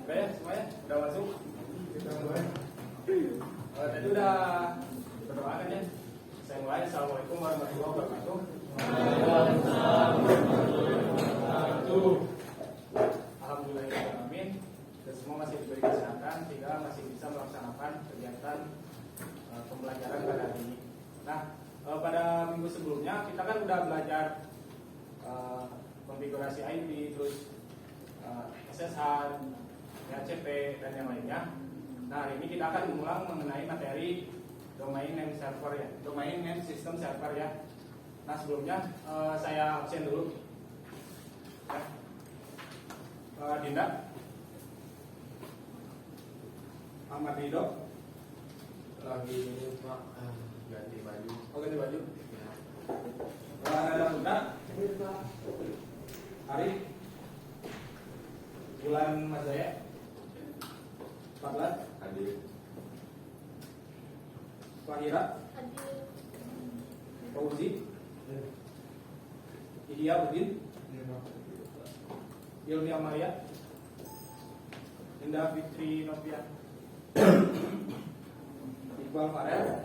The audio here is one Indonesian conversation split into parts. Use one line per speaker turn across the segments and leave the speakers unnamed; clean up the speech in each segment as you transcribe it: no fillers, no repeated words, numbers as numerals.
Udah ya semuanya? Udah masuk? Tadi udah berdoa kan ya? Saya mulai. Assalamualaikum warahmatullahi wabarakatuh. Alhamdulillahirrahmanirrahim. Kita semua masih diberi kesehatan sehingga masih bisa melaksanakan kegiatan pembelajaran pada hari ini. Nah, pada minggu sebelumnya kita kan udah belajar konfigurasi IP, terus SSH, DHCP, dan yang lainnya. Nah, hari ini kita akan mengulang mengenai materi domain name server ya, domain name system server ya. Nah, sebelumnya saya absen dulu. Ya. Dinda, Ahmad Ridho,
lagi ini Pak, ganti baju.
oh ganti baju.
Ya.
Ada Bunda, Ari, Bulan Mazaya, 14,
Hadir.
Fahira, Fauzi, Ihya Budin, Ilmi Amalia, Indah Fitri Novia, Iqbal Farel,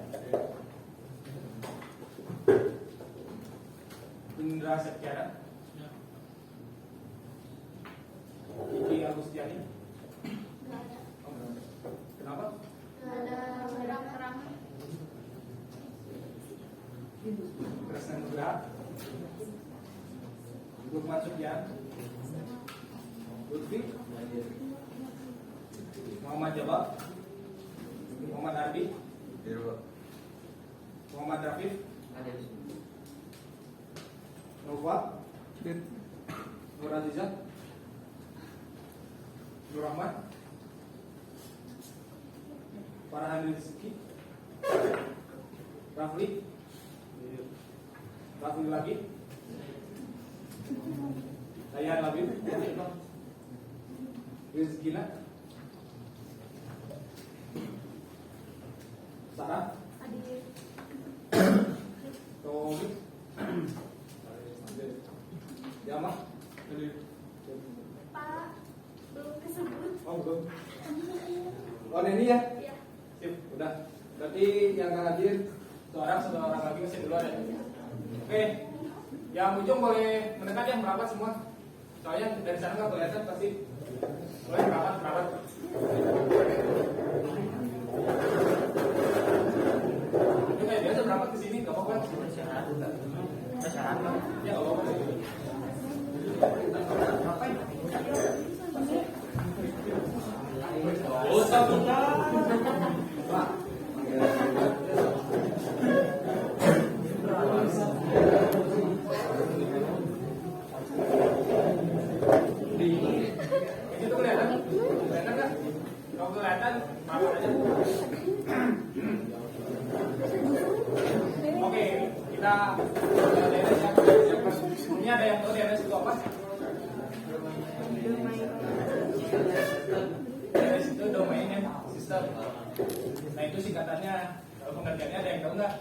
Indra Septiana, Iki Agustiani. Kenapa? Kresna Nugraha, Lukman Sugian, Lutfi, Muhammad Jabal, Muhammad Ardi, Muhammad Rafif, Nova, Nur Azizah, Nur Rahman, Farhan Rizki, Rafli lagi, Rayhan Labib, Rizkina, Sarah, Tommy, Jama,
Pak, belum disebut.
oh belum. Oh ini ya?
Ya.
Sip, udah. Berarti yang nggak hadir seorang sudah orang lagi masih duluan ya. Oke, yang ujung boleh mendekat yang merapat semua. Soalnya dari sana nggak kelihatan pasti. Boleh merapat. Itu kayak biasa merapat ke sini, nggak apa-apa. Syarat, ya nggak apa-apa. Ngapain? Oh, satu Pak. Itu kelihatan? Kelihatan kan? Kalau kelihatan, maaf aja. Oke, kita ini ada yang tahu DNS itu apa? DNS itu domain name system. Nah itu singkatannya. Kalau pengertiannya ada yang tahu nggak?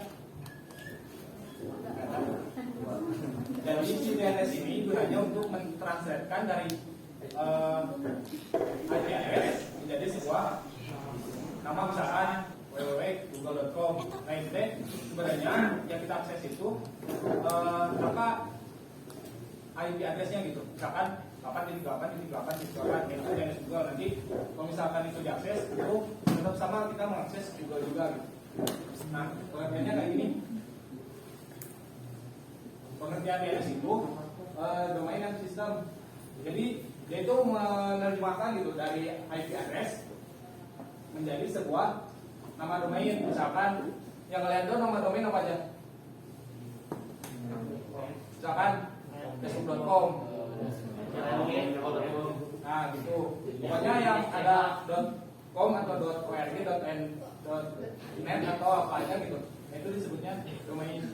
Jadi si DNS ini gunanya untuk mentranslatekan dari IP address menjadi sebuah nama misalkan www.google.com. Nah itu deh sebenarnya yang kita akses itu apa IP addressnya gitu. Misalkan 8.8.8.8 itu DNS Google. Nanti kalau misalkan itu diakses itu tetap sama kita mengakses Google juga gitu. Nah pengertiannya kayak gini. Pengertian DNS itu domain name system. Jadi dia itu menerjemahkan gitu dari IP address menjadi sebuah nama domain. Misalkan yang kalian tahu nama domain apa aja? Misalkan facebook.com. Nah gitu. Pokoknya yang ada .com atau .org, .net atau apa aja gitu. Nah, itu disebutnya domain.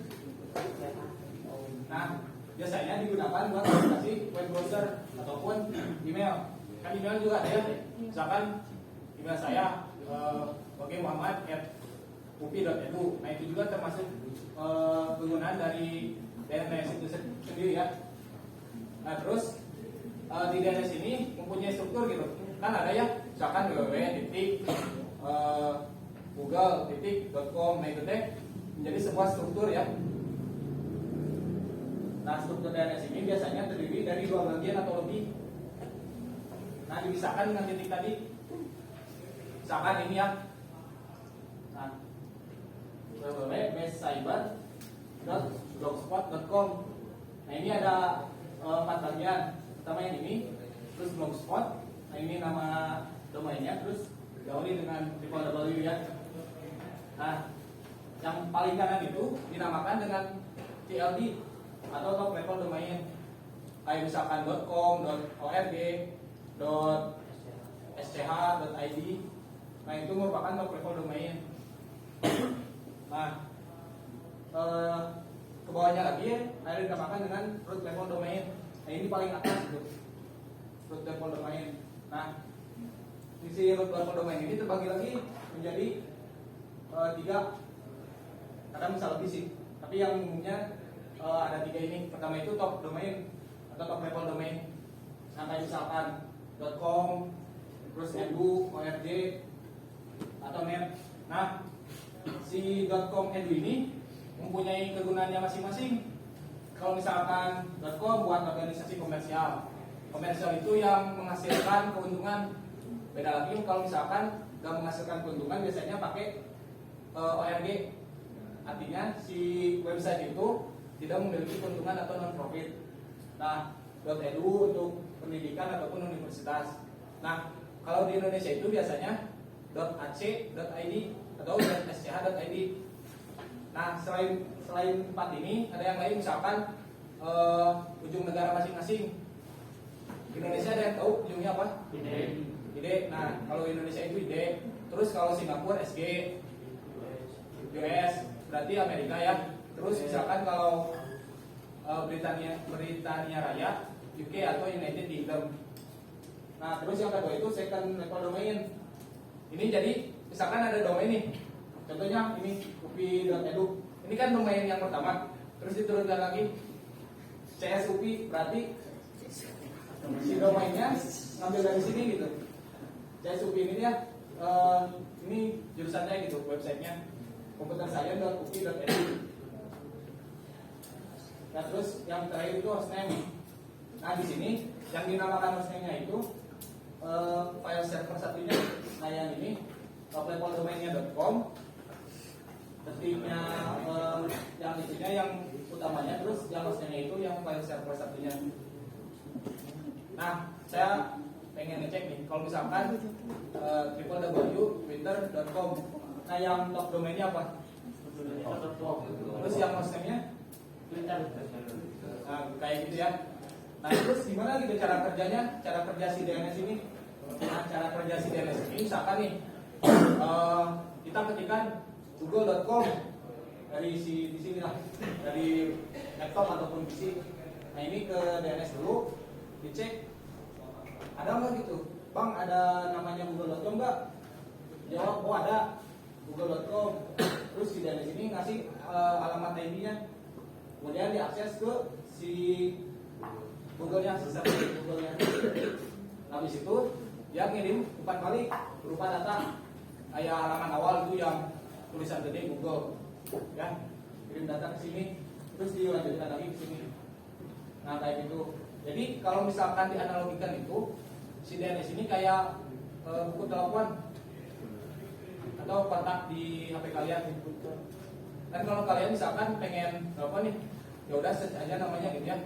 Nah, biasanya digunakan buat aplikasi web browser ataupun email. Kan email juga ada ya. Misalkan email saya muhammad@upi.edu. Nah, itu juga termasuk penggunaan dari DNS itu sendiri ya. Nah, terus di DNS ini mempunyai struktur gitu. kan ada ya, misalkan www.google.com, nah itu teh menjadi sebuah struktur ya. Nah, struktur DNS ini biasanya terdiri dari dua bagian atau lebih. Nah, dipisahkan dengan titik tadi. Misalkan ini ya. Nah, www.bestcyber.blogspot.com. Nah, ini ada 4 bagian. Pertama yang ini, terus blogspot. Nah, ini nama domainnya, terus diawali dengan www ya. Nah, yang paling kanan itu dinamakan dengan TLD atau top level domain. Kayak misalkan .com, .org, .sch.id. Nah, itu merupakan top level domain. Nah, ke bawahnya lagi ada dinamakan dengan root level domain. Nah, ini paling atas itu, root level domain. Nah, sisi root level domain ini terbagi lagi menjadi 3. Kadang bisa lebih sih, tapi yang umumnya ada 3 ini. Pertama itu top domain atau top level domain. Nah, kayak misalkan .com, terus .edu, .org, atau .net. Nah, si .com edu ini mempunyai kegunaannya masing-masing. Kalau misalkan .com buat organisasi komersial. Komersial itu yang menghasilkan keuntungan. Beda lagi kalau misalkan nggak menghasilkan keuntungan, biasanya pakai ORG. Artinya si website itu tidak memiliki keuntungan atau non profit. Nah, .edu untuk pendidikan ataupun universitas. Nah, kalau di Indonesia itu biasanya .ac.id atau .sch.id. Nah, selain 4 ini ada yang lain, misalkan ujung negara masing-masing. Indonesia ada yang tahu ujungnya apa? IDE. Nah, kalau Indonesia itu IDE. Terus kalau Singapura SG, US berarti Amerika ya. Terus misalkan kalau Britania Raya, UK atau United Kingdom. Nah, terus yang kedua itu second level domain. Ini jadi misalkan ada domain nih. Contohnya ini upi.edu. Ini kan domain yang pertama. Terus diturunkan lagi CSUPI, berarti si domainnya ngambil dari sini gitu. CSUPI ini ya, ini jurusannya gitu, websitenya komputerscience.upi.edu. Nah, terus yang terakhir itu hostname. Nah, di sini yang dinamakan hostname-nya itu file server satunya. Nah, yang ini top level domainnya.com. Ketiknya yang itunya yang utamanya, terus yang hostname-nya itu yang file server satunya. Nah, saya pengen ngecek nih, kalau misalkan www.twitter.com. Nah, yang top domainnya apa? Terus yang hostname-nya Twitter. Nah, kayak gitu ya. Nah, terus gimana gitu cara kerjanya? Cara kerja si DNS ini? Nah, cara kerja si DNS ini misalkan nih kita ketikkan google.com dari di sini lah, dari laptop ataupun PC. Nah, ini ke DNS dulu, dicek ada nggak gitu, Bang, ada namanya google.com nggak? Jawab, oh ada, google.com. Terus di DNS ini ngasih alamat ID-nya, kemudian diakses ke si Google-nya, sistem Google-nya. Nah, habis itu dia ngirim umpan balik berupa data kayak halaman awal itu yang tulisan gede Google, ya, kirim data ke sini, terus dilanjutkan lagi ke sini. Nah, kayak gitu. Jadi kalau misalkan dianalogikan itu, si DNS ini kayak buku telepon atau kontak di HP kalian. Dan kalau kalian misalkan pengen telepon nih, ya udah search aja namanya gitu ya.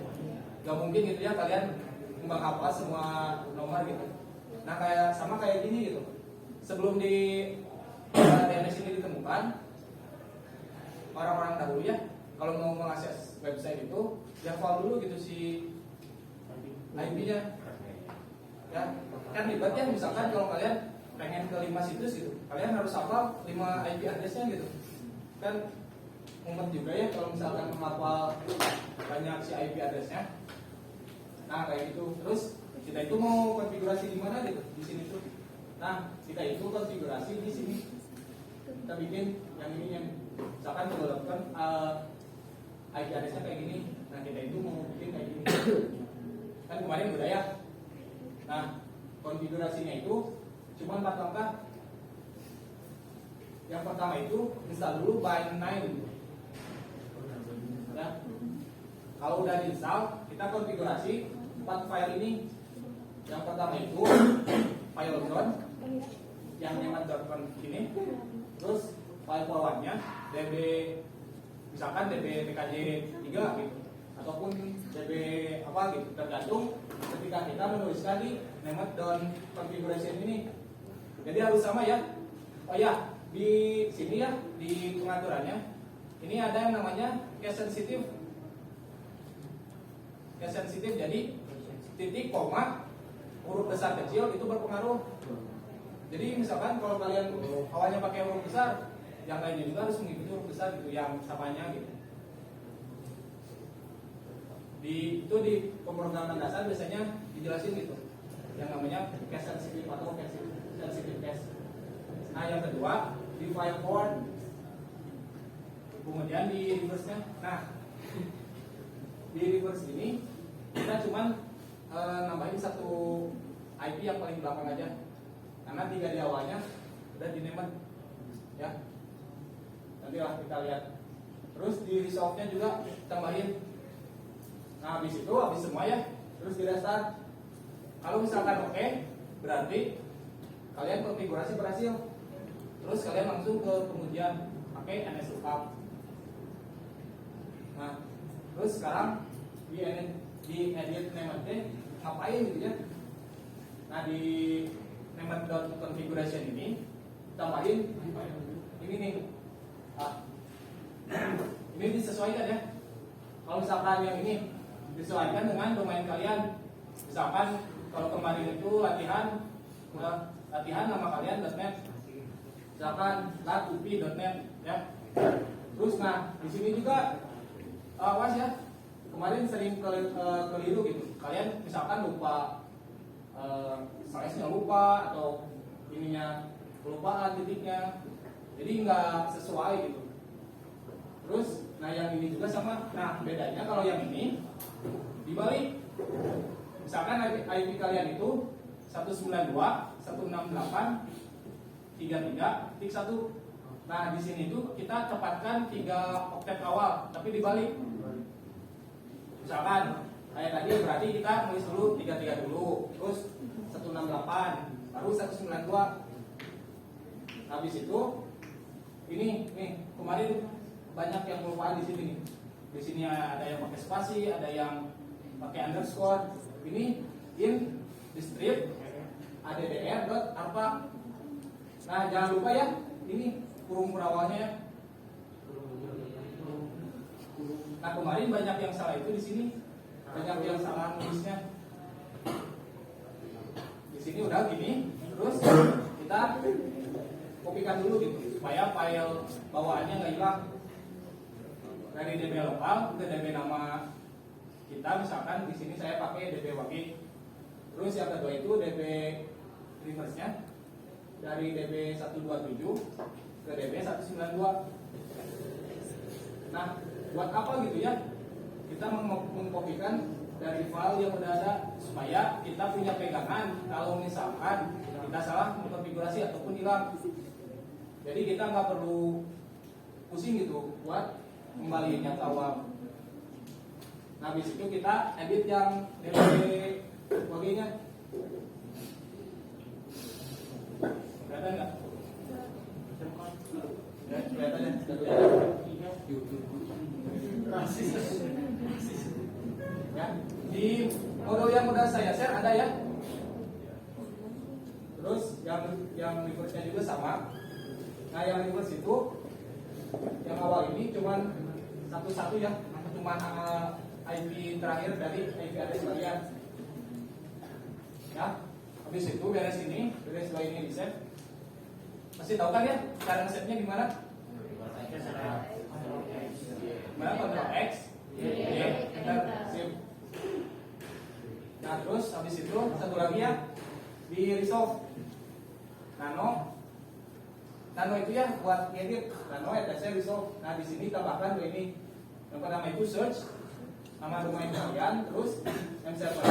Gak mungkin gitu ya kalian menghafal semua nomor gitu. Nah, sama kayak gini gitu. Sebelum di DNS ini ditemukan, orang-orang dahulu ya, kalau mau mengakses website itu, hafal dulu gitu si IP-nya. Ya, kan ribet ya, misalkan kalau kalian pengen ke 5 situs gitu, kalian harus hafal 5 IP address-nya gitu. Kan mumet juga ya kalau misalkan menghafal banyak si IP address-nya. Nah, kayak gitu. Terus kita itu mau konfigurasi di mana gitu? Di sini tuh. Nah, kita itu konfigurasi di sini. Kita bikin yang ini, yang misalkan menggunakan IP address-nya kayak gini. Nah, kita itu mau bikin kayak gini. Kan kemarin udah ya. Nah, konfigurasinya itu cuma 4 langkah. Yang pertama itu install dulu bind9 ya. Kalau udah diinstal, kita konfigurasi 4 file ini. Yang pertama itu file zone yang nyaman.conf ini, terus file forwardnya db, misalkan db pkj 3 gitu, ataupun db apa gitu, tergantung ketika kita menuliskan di name.configuration ini. Jadi harus sama ya. Oh ya, di sini ya, di pengaturannya ini ada yang namanya case sensitive. Case sensitive, jadi titik, koma, huruf besar kecil itu berpengaruh. Jadi misalkan kalau kalian awalnya pakai huruf besar, yang lainnya juga harus mengikuti huruf besar gitu, yang samanya gitu. Itu di pemrograman dasar biasanya dijelasin gitu, yang namanya case sensitive atau case sensitive case. Nah yang kedua di file forward, kemudian di reverse-nya. Nah di reverse ini kita cuman nambahin satu IP yang paling belakang aja, karena 3 di awalnya udah di name ya. Nanti lah kita lihat. Terus di resolve-nya juga tambahin. Nah habis itu, habis semua ya, terus di restart. Kalau misalkan oke, berarti kalian konfigurasi berhasil. Terus kalian langsung ke pengujian pakai NSLookup. Nah terus sekarang di edit name ngapain gitu ya. Nah di name.configuration ini tambahin ini nih. Ini disesuaikan ya. Kalau misalkan yang ini disesuaikan dengan domain kalian. Misalkan kalau kemarin itu latihan nama kalian .net. Misalkan lat.up.net ya. Terus nah di sini juga awas ya. Kemarin sering keliru gitu. Kalian misalkan lupa size-nya lupa, atau ininya kelupaan titiknya, jadi nggak sesuai gitu. Terus nah yang ini juga sama. Nah bedanya kalau yang ini dibalik. Misalkan IP kalian itu 192.168.33.1. Nah di sini tuh kita cepatkan 3 oktet awal, tapi dibalik. Misalkan kayak tadi berarti kita nulis dulu 33 dulu, terus 168, baru 192. Habis itu ini nih kemarin banyak yang kelupaan di sini nih. Di sini ada yang pakai spasi, ada yang pakai underscore. Ini in di strip addr.arpa. Nah jangan lupa ya, ini kurung awalnya ya. Nah kemarin banyak yang salah itu di sini, banyak yang salah nulisnya. Di sini udah gini, terus kita kopikan dulu gitu supaya file bawaannya nggak hilang. Dari DB lokal ke DB nama kita, misalkan di sini saya pakai DB Waki. Terus yang kedua itu DB reverse-nya dari DB 127 ke DB 192. Nah buat apa gitu ya, kita mengkopikan dari file yang udah ada supaya kita punya pegangan kalau misalkan kita salah mengkonfigurasi ataupun hilang. Jadi kita nggak perlu pusing gitu buat kembaliinnya ke awal. Nah habis itu kita edit yang DB bagiannya. Kelihatan nggak? Ya, kelihatan ya. Ya, di modul yang udah saya share ada ya. Terus yang reverse-nya juga sama. Nah yang reverse itu yang awal ini cuman satu-satu ya, cuman IP terakhir dari IP address kalian. Ya, habis itu beres ini, beres dua ini di save. Masih tahu kan ya cara nge-save-nya gimana? Gimana? Ctrl X, enter, save. Nah terus habis itu satu lagi ya di resolve. Nano itu ya buat ngedit, nano etc resolve. Nah di sini tambahkan dua ini. Yang pertama itu search nama domain kalian, terus yang server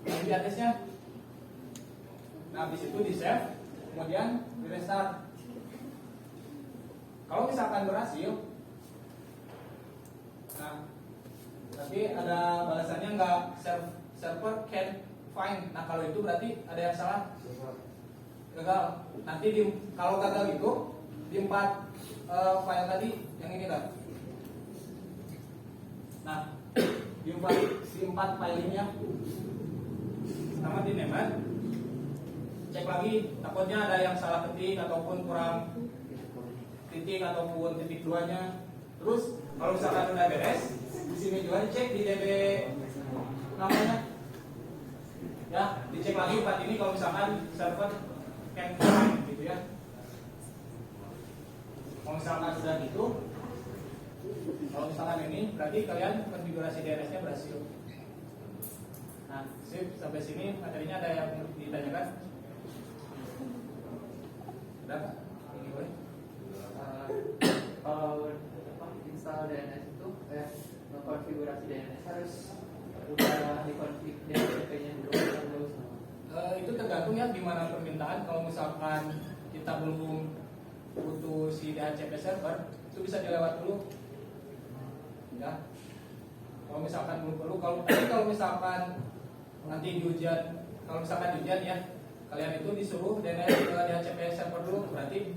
IP address-nya. habis itu di save, kemudian di restart. Kalau misalkan berhasil, nah tapi ada balasannya nggak server can find. Nah kalau itu berarti ada yang salah, gagal. Nanti kalau gagal itu di 4 file tadi yang ini kan. Nah di 4 file ini ya, pertama di name, cek lagi takutnya ada yang salah ketik ataupun kurang titik ataupun titik duanya. Terus kalau misalkan udah beres, di sini juga dicek di DB namanya. Ya, dicek lagi 4 ini kalau misalkan server can find gitu ya. Kalau misalkan sudah gitu, kalau misalkan ini berarti kalian konfigurasi DNS-nya berhasil. Nah, sip, sampai sini materinya ada yang ditanyakan? Udah Pak? Ini boleh?
Kalau install DNS itu konfigurasi DNS harus udah dikonfig DNS-nya dulu atau belum?
Itu tergantung ya gimana permintaan. Kalau misalkan kita belum butuh si DHCP server, itu bisa dilewat dulu ya. Kalau misalkan belum perlu, kalau misalkan nanti di ujian, kalau misalkan di ujian ya, kalian itu disuruh DNS ke DHCP server dulu, berarti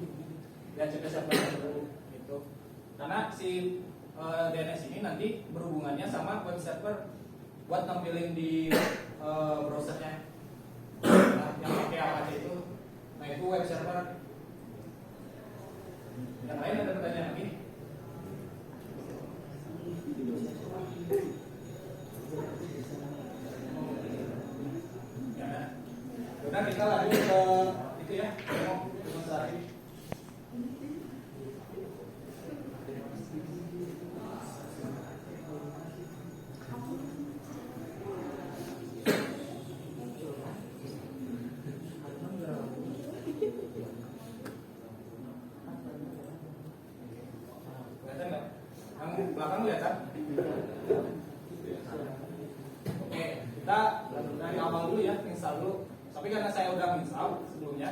DHCP server dulu gitu. Karena si DNS ini nanti berhubungannya sama web server buat nampilin di browsernya. Nah, yang pakai Apache itu, nah itu web server. Yang lain ada pertanyaan lagi? Ya, udah kita lanjut ke itu ya, demonstrasi. Kelihatan nggak? Yang belakang kelihatan? Oke, kita dari awal dulu ya, install dulu. Tapi karena saya udah install sebelumnya,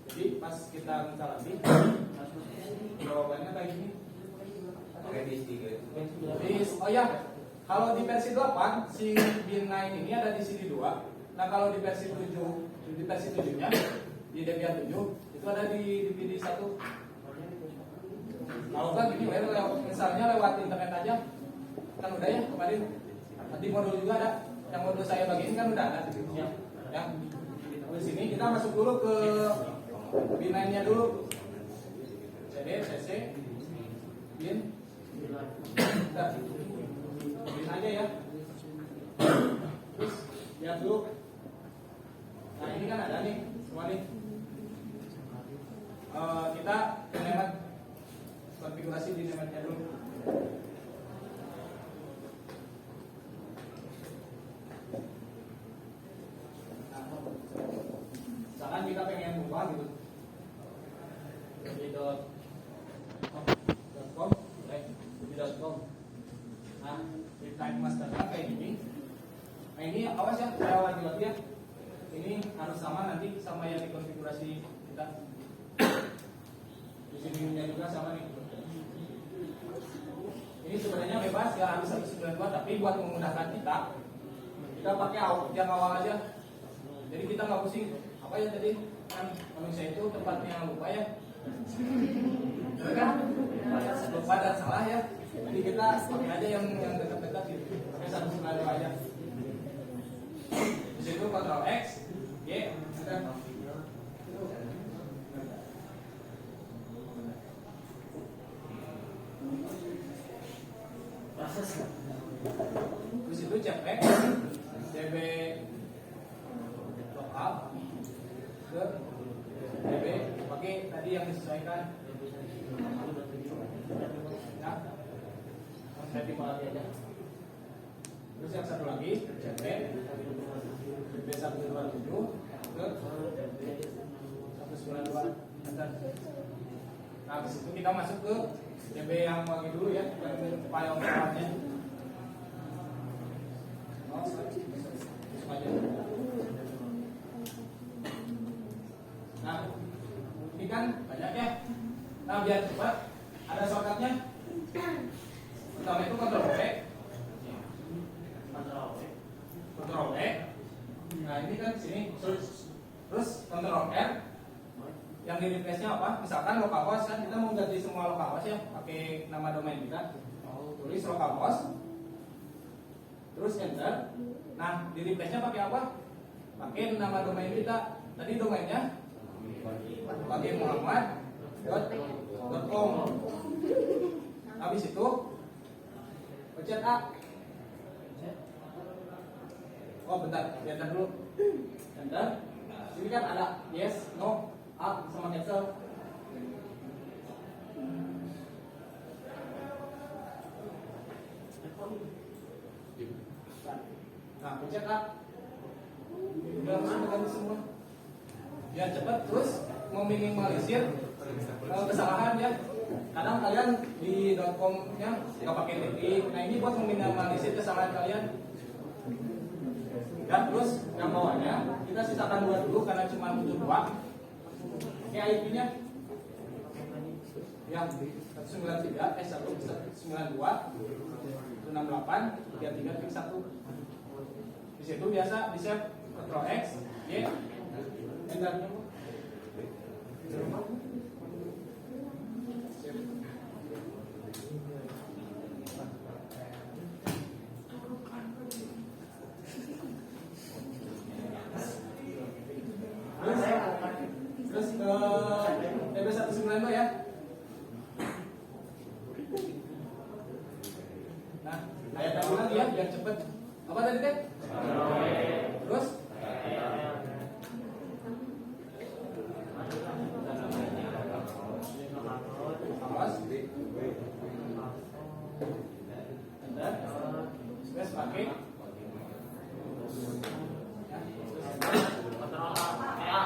jadi pas kita install lagi, jawabannya kayak gini. Oh ya, kalau di versi 8 si bin9 ini ada di CD 2. Nah kalau di versi 7, di versi 7-nya di Debian 7 itu ada di DVD 1. Kalau kan gini, misalnya lewat internet aja, kan udah ya kemarin. Nanti modul juga ada, yang modul saya bagiin kan udah ada di ya. Di sini kita masuk dulu ke bin9-nya dulu. CD, CC, bin. Udah, bin aja ya. Terus lihat dulu. Nah ini kan ada nih semua nih. Kita kenalan konfigurasi di namanya dulu. Nah, misalkan kita pengen buka gitu. .com. Nah, di type masternya kayak gini. Nah ini awas ya, saya lagi-lagi ya. Ini harus sama nanti sama yang dikonfigurasi kita. Di sini juga sama nih. Ini sebenarnya bebas ya, harus 192, tapi buat memudahkan kita pakai yang awal aja. Jadi kita nggak pusing. Apa ya tadi kan manusia itu tempatnya lupa ya. Kan? Lupa dan salah ya. Jadi kita pakai aja yang dekat-dekat gitu. Pakai 192 aja. Di situ Ctrl X, Y, enter. Terus itu cek DB local ke DB pakai tadi yang disesuaikan. Ya, saya tipe lagi aja. Terus yang satu lagi cek DB 127 ke 192. Nah, habis itu kita masuk ke DB yang lagi dulu ya, file formatnya. kan banyak ya. Nah biar cepat, ada shortcutnya. Pertama itu Ctrl V, Ctrl V. Nah ini kan sini, terus Ctrl R. Yang di replace-nya apa? Misalkan localhost kan kita mau ganti semua localhost ya, pakai nama domain kita. Tulis localhost, terus enter. Nah di replace-nya pakai apa? Pakai nama domain kita. Tadi domainnya pakai Muhammad.com. Habis itu pencet A. Oh bentar, enter dulu. Enter. Sini kan ada yes, no, A sama cancel. Nah, pencet A. Udah langsung ganti semua. Biar cepat, terus meminimalisir kesalahan ya. Kadang kalian di .com-nya nggak pakai titik. Nah ini buat meminimalisir kesalahan kalian. Dan terus yang bawahnya kita sisakan 2 dulu karena cuma butuh 2. Oke IP-nya yang 193 192 168 33 klik 1. Di situ biasa di save Ctrl X, Y, enter. Terus ke TB192 ya. Nah, ayat yang ulang ya biar cepet. Apa tadi teh? Terus awas. Enter. Space pakai.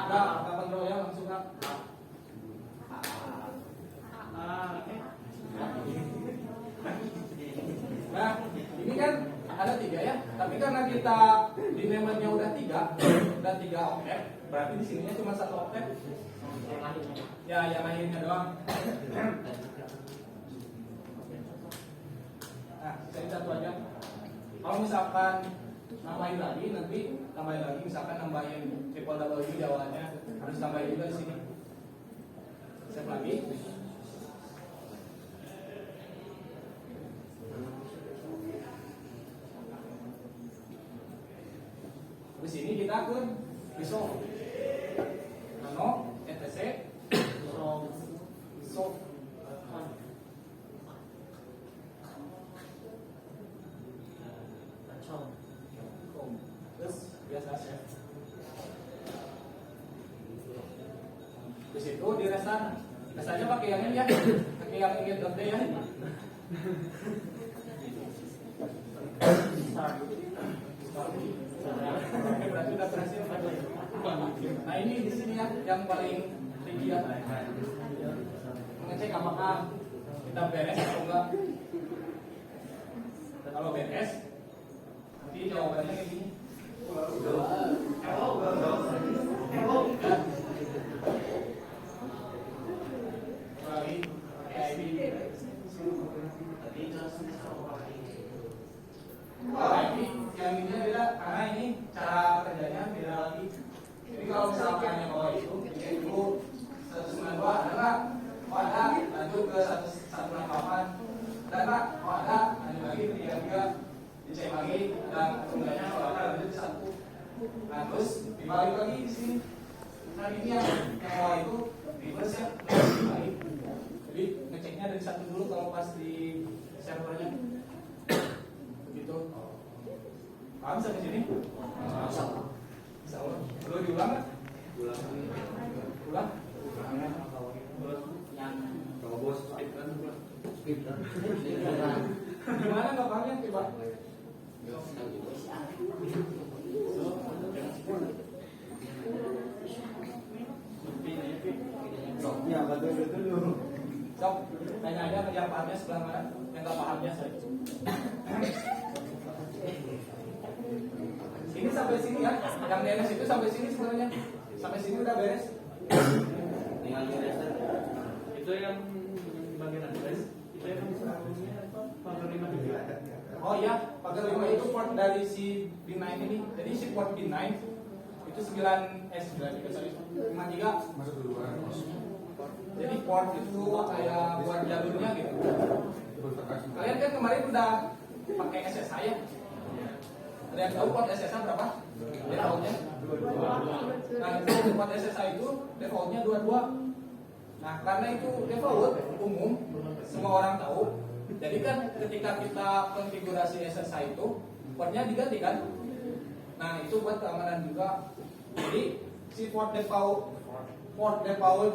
Enggak kontrol ya, langsung Kak. Nah, ini kan ada 3 ya, tapi karena kita di membernya udah 3 oktet, berarti di sininya cuma 1 oktet. Ya, yang akhirnya doang. Nah, sisain 1 aja. Kalau misalkan nambahin lagi, nanti tambahin lagi, misalkan nambahin triple W di awalnya, harus tambahin juga di sini. Save lagi. Di sini kita ke resolve nano etc solve. Terus biasa save. Di situ di resan, resannya pakai yang ini ya, pakai yang init.d ya. Berarti udah berhasil. Nah ini di sini ya yang paling tinggi ya. Mengecek apakah kita beres atau enggak. Kalau beres, nanti jawabannya kayak gini. Yang ini beda karena ini cara kerjanya beda lagi. Jadi kalau misalkan yang bawah itu 192 ada nggak? Oh ada, lanjut ke 168. Ada nggak? Oh ada, lanjut lagi ke 33. Dicek lagi dan kemudiannya kalau ada lanjut ke 1. Nah terus dibalik lagi di sini. Nah ini yang bawah itu reverse ya, dibalik. Jadi ngeceknya dari 1 dulu kalau pas di servernya. Begitu. Paham sampai sini? Bisa ulang. Perlu diulang nggak? Ulang.
Kalau bos skip kan?
Gimana nggak pahamnya coba?
Soknya betul dulu.
Sok, tanya aja yang pahamnya sebelah mana, yang nggak pahamnya saya. Ini sampai sini ya, yang DNS itu sampai sini sebenarnya, sampai sini udah beres.
Tinggal beres
Itu yang bagian address, itu yang sebelumnya apa? Pagar 5
Oh iya, pagar 5 itu port dari si B9 ini. Jadi si port B9 itu 53.
Masuk duluan.
Jadi port itu kayak buat jalurnya gitu. Kalian kan kemarin udah pakai SSI ya? Ada yang tahu port SSI berapa? Defaultnya? Nah itu port SSI itu defaultnya 22. Nah karena itu default umum, semua orang tahu. Jadi kan ketika kita konfigurasi SSI itu portnya diganti kan? Nah itu buat keamanan juga. Jadi si port default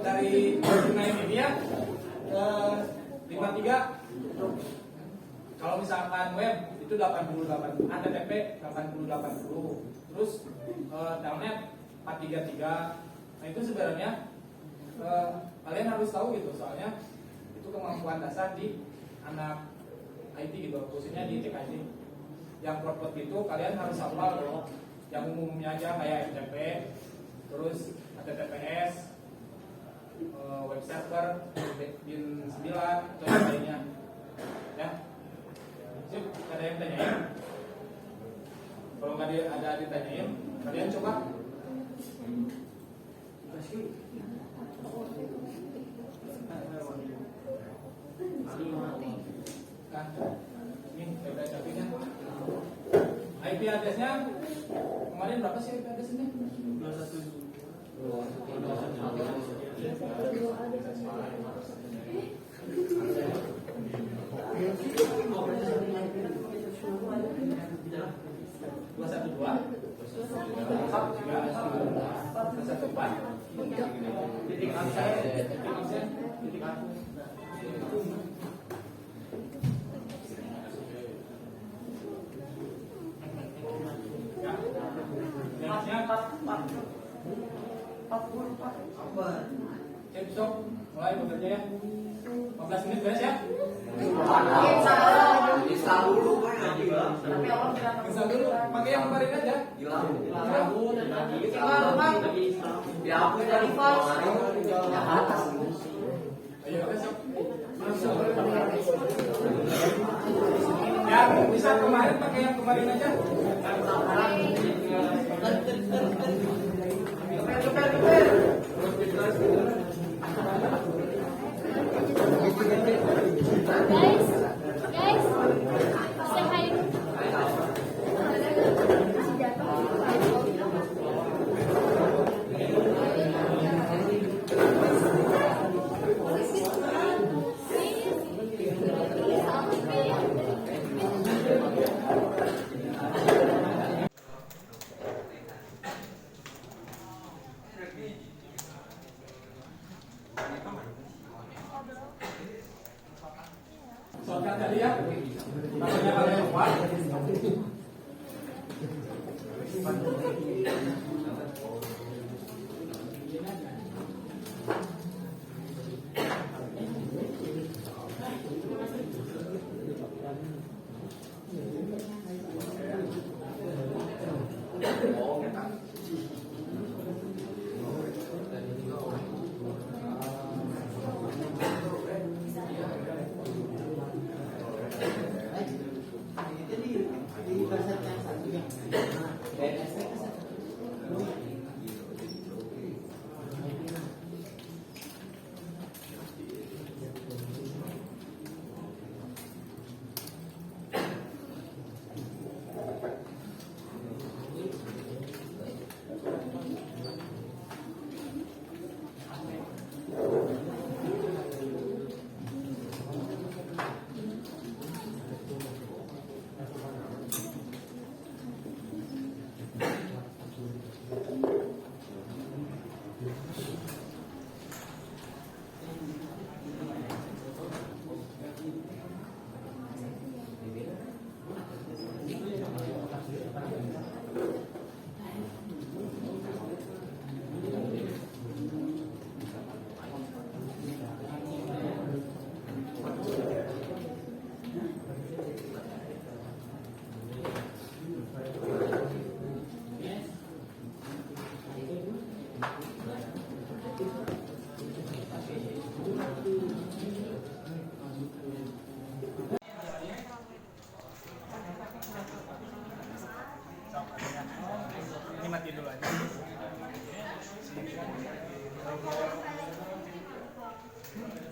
dari B9 ini ya 53. Kalau misalkan web itu 88, HTTP 8080, terus telnet 433. Nah itu sebenarnya kalian harus tahu gitu, soalnya itu kemampuan dasar di anak IT gitu, khususnya di TKJ. Yang port itu kalian harus hafal loh. Yang umumnya aja kayak FTP, terus HTTPS, web server, bin 9, atau yang lainnya. Ya, sip, ada yang tanyain? Kalau nggak ada ditanyain, kalian coba. Nah, ini website-nya. IP address-nya kemarin berapa sih IP address-nya? Besok mulai bekerja ya. 15 menit beres ya.
Install dulu.
Install dulu. Pakai yang kemarin aja.
Hilang.
Dihapus dari file.
Ayo besok. Ya, bisa kemarin pakai yang kemarin aja.
Guys, say hi.
Shortcut tadi ya. Namanya kalian buat.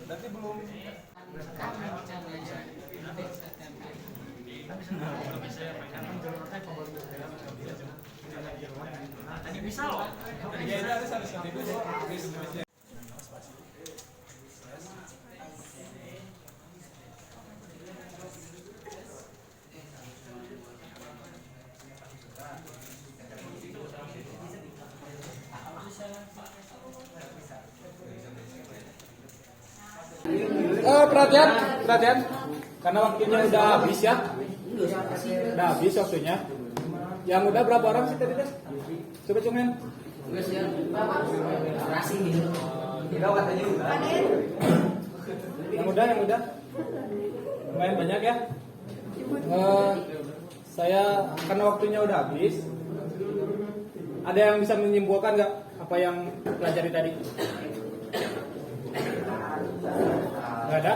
Berarti belum.
Tadi bisa loh.
Ya itu harus ganti dulu. Perhatian, perhatian, karena waktunya udah habis ya, udah habis waktunya. Yang udah berapa orang sih tadi deh? Coba cuman.
Kita katanya udah.
Yang udah, lumayan banyak ya. Saya karena waktunya udah habis. Ada yang bisa menyimpulkan nggak apa yang pelajari tadi? Nggak ada?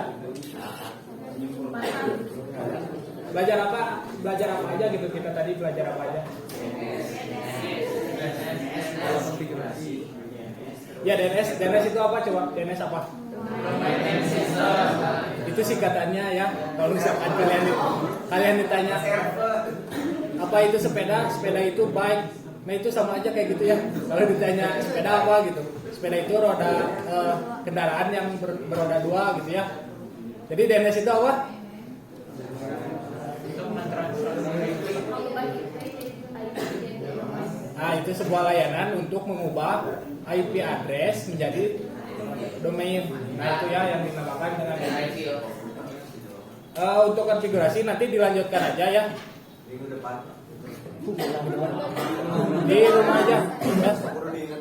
Belajar apa? Belajar apa aja gitu kita tadi belajar apa aja? Ya DNS itu apa coba? DNS apa? Itu singkatannya ya. Kalau misalkan kalian ditanya apa itu sepeda? Sepeda itu bike. Nah itu sama aja kayak gitu ya. Kalau ditanya sepeda apa gitu? Sepeda itu roda kendaraan yang beroda dua gitu ya. Jadi DNS itu apa? Nah itu sebuah layanan untuk mengubah IP address menjadi domain. Nah itu ya yang dinamakan dengan DNS. Untuk konfigurasi nanti dilanjutkan aja ya.
Minggu depan.
Di rumah aja. Ya.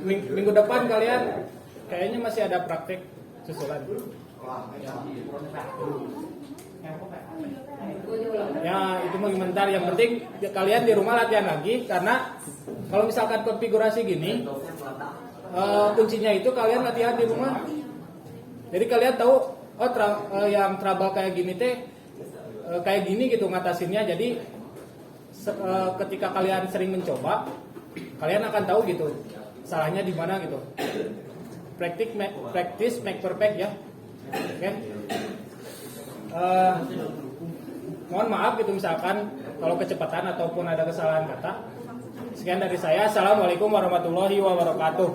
Minggu depan kalian kayaknya masih ada praktek susulan. Ya itu menginventar. Yang penting kalian di rumah latihan lagi karena kalau misalkan konfigurasi gini, kuncinya itu kalian latihan di rumah. Jadi kalian tahu yang trouble kayak gini teh kayak gini gitu ngatasinnya. Jadi ketika kalian sering mencoba, kalian akan tahu gitu salahnya di mana gitu. Practice make perfect ya. Oke. Mohon maaf gitu misalkan kalau kecepatan ataupun ada kesalahan kata. Sekian dari saya. Assalamualaikum warahmatullahi wabarakatuh.